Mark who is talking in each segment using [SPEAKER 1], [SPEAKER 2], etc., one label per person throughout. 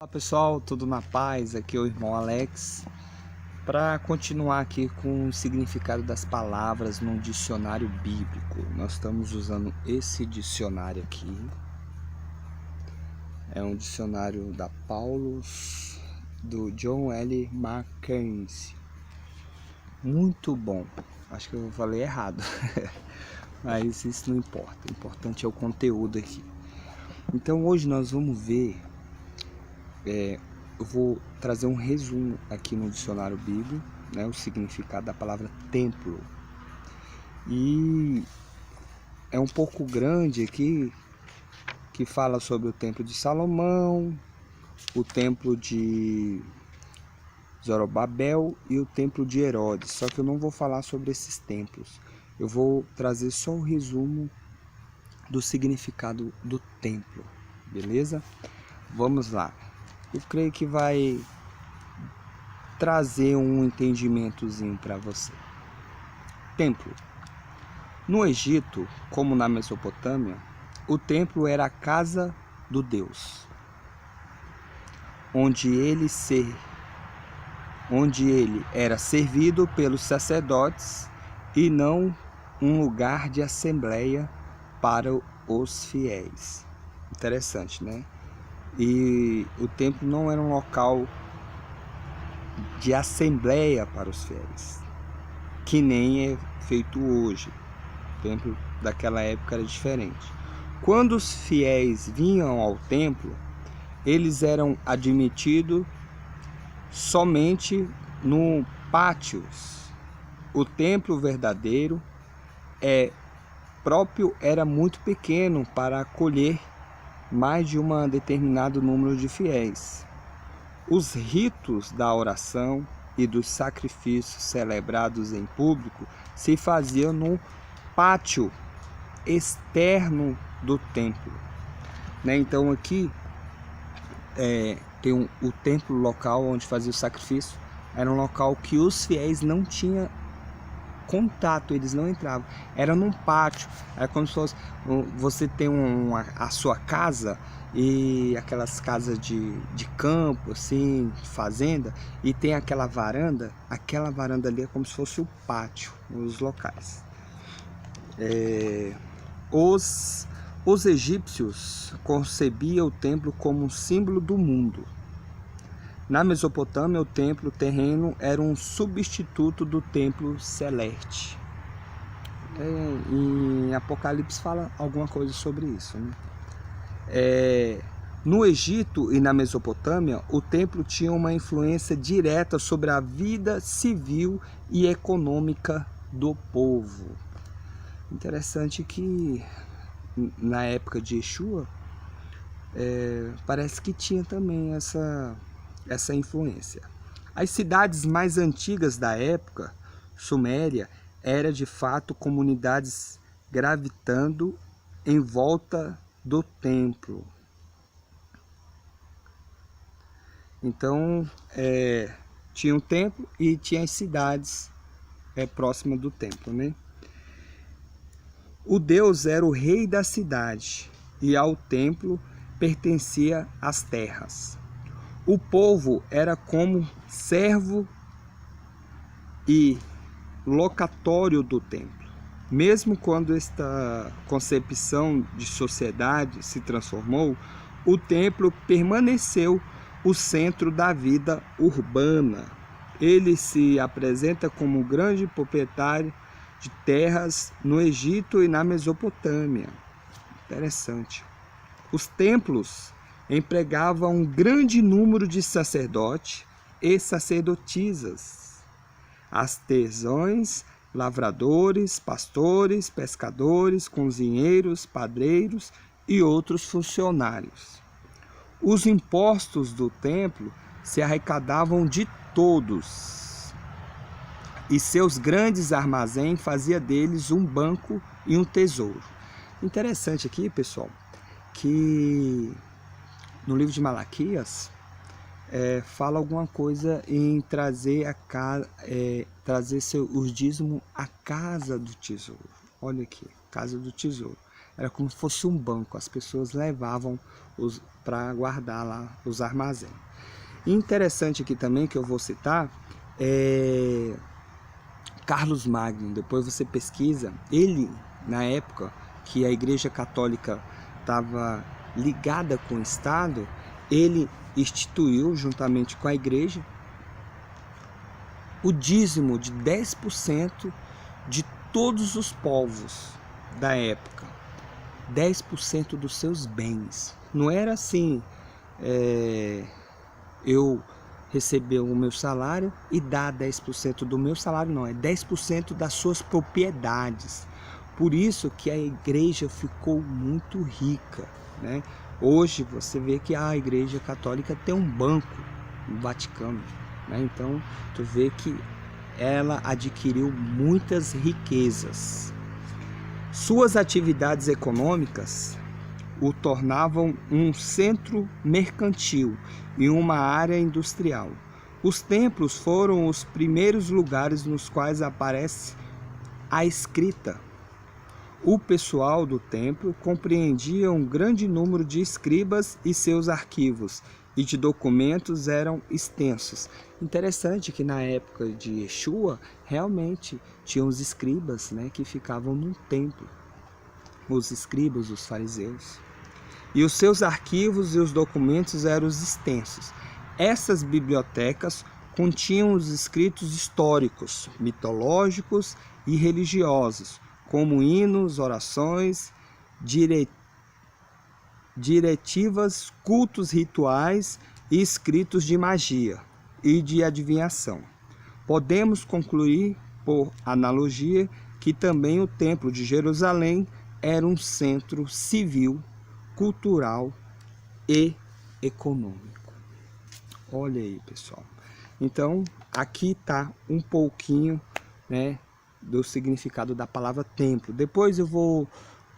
[SPEAKER 1] Olá pessoal, tudo na paz? Aqui é o irmão Alex para continuar aqui com o significado das palavras no dicionário bíblico. Nós estamos usando esse dicionário aqui. É um dicionário da Paulus, do John L. Mackenzie. Muito bom. Acho que eu falei errado, mas isso não importa. O importante é o conteúdo aqui. Então hoje nós vamos ver... eu vou trazer um resumo aqui no dicionário bíblico, né, o significado da palavra templo. E é um pouco grande aqui, que fala sobre o templo de Salomão, o templo de Zorobabel e o templo de Herodes. Só que eu não vou falar sobre esses templos. Eu vou trazer só o resumo do significado do templo, beleza? Vamos lá. Eu creio que vai trazer um entendimentozinho para você. Templo. No Egito, como na Mesopotâmia, o templo era a casa do Deus, onde ele era servido pelos sacerdotes e não um lugar de assembleia para os fiéis. Interessante, né? E o templo não era um local de assembleia para os fiéis, que nem é feito hoje. O templo daquela época era diferente. Quando os fiéis vinham ao templo, eles eram admitidos somente no pátios. O templo verdadeiro era muito pequeno para acolher mais de um determinado número de fiéis. Os ritos da oração e dos sacrifícios celebrados em público se faziam no pátio externo do templo, né? Então aqui tem o templo local onde fazia o sacrifício. Era um local que os fiéis não tinham contato, eles não entravam. Era num pátio. Era como se fosse você tem a sua casa, e aquelas casas de campo, assim, fazenda, e tem aquela varanda ali é como se fosse o pátio, os locais. Os egípcios concebiam o templo como um símbolo do mundo. Na Mesopotâmia, o templo terreno era um substituto do templo celeste. Em Apocalipse fala alguma coisa sobre isso, né? No Egito e na Mesopotâmia, o templo tinha uma influência direta sobre a vida civil e econômica do povo. Interessante que na época de Yeshua, parece que tinha também essa influência. As cidades mais antigas da época, Suméria, era de fato comunidades gravitando em volta do templo. Então, tinha um templo e tinha as cidades próximas do templo, né? O Deus era o rei da cidade e ao templo pertencia as terras. O povo era como servo e locatório do templo. Mesmo quando esta concepção de sociedade se transformou, o templo permaneceu o centro da vida urbana. Ele se apresenta como o grande proprietário de terras no Egito e na Mesopotâmia. Interessante. Os templos empregavam um grande número de sacerdotes e sacerdotisas, artesãos, lavradores, pastores, pescadores, cozinheiros, padreiros e outros funcionários. Os impostos do templo se arrecadavam de todos, e seus grandes armazéns fazia deles um banco e um tesouro. Interessante aqui, pessoal, que no livro de Malaquias fala alguma coisa em trazer os dízimos à casa do tesouro. Olha aqui, casa do tesouro. Era como se fosse um banco. As pessoas levavam para guardar lá os armazéns. Interessante aqui também que eu vou citar é Carlos Magno. Depois você pesquisa, ele na época que a Igreja Católica estava ligada com o Estado, ele instituiu juntamente com a igreja o dízimo de 10% de todos os povos da época, 10% dos seus bens. Não era assim, eu receber o meu salário e dar 10% do meu salário, não, é 10% das suas propriedades. Por isso que a igreja ficou muito rica, né? Hoje você vê que a Igreja Católica tem um banco no Vaticano, né? Então tu vê que ela adquiriu muitas riquezas. Suas atividades econômicas o tornavam um centro mercantil e uma área industrial. Os templos foram os primeiros lugares nos quais aparece a escrita. O pessoal do templo compreendia um grande número de escribas e seus arquivos e de documentos eram extensos. Interessante que na época de Yeshua, realmente tinham os escribas, né, que ficavam no templo. Os escribas, os fariseus. E os seus arquivos e os documentos eram extensos. Essas bibliotecas continham os escritos históricos, mitológicos e religiosos, como hinos, orações, diretivas, cultos rituais e escritos de magia e de adivinhação. Podemos concluir, por analogia, que também o Templo de Jerusalém era um centro civil, cultural e econômico. Olha aí, pessoal. Então, aqui está um pouquinho, né, do significado da palavra templo. Depois eu vou,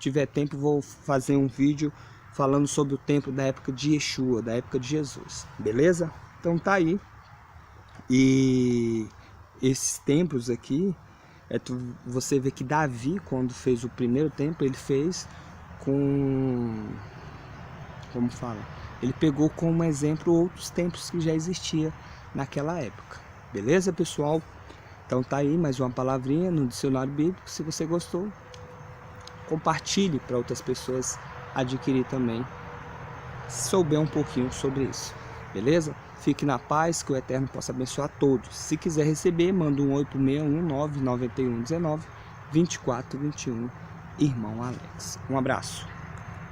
[SPEAKER 1] tiver tempo, vou fazer um vídeo falando sobre o templo da época de Yeshua, da época de Jesus, beleza? Então tá aí. E esses templos aqui, você vê que Davi, quando fez o primeiro templo, ele fez com, como fala? Ele pegou como exemplo outros templos que já existiam naquela época, beleza, pessoal? Então tá aí mais uma palavrinha no dicionário bíblico. Se você gostou, compartilhe para outras pessoas adquirir também, se souber um pouquinho sobre isso, beleza? Fique na paz, que o Eterno possa abençoar todos. Se quiser receber, manda um 86199119 2421, irmão Alex. Um abraço.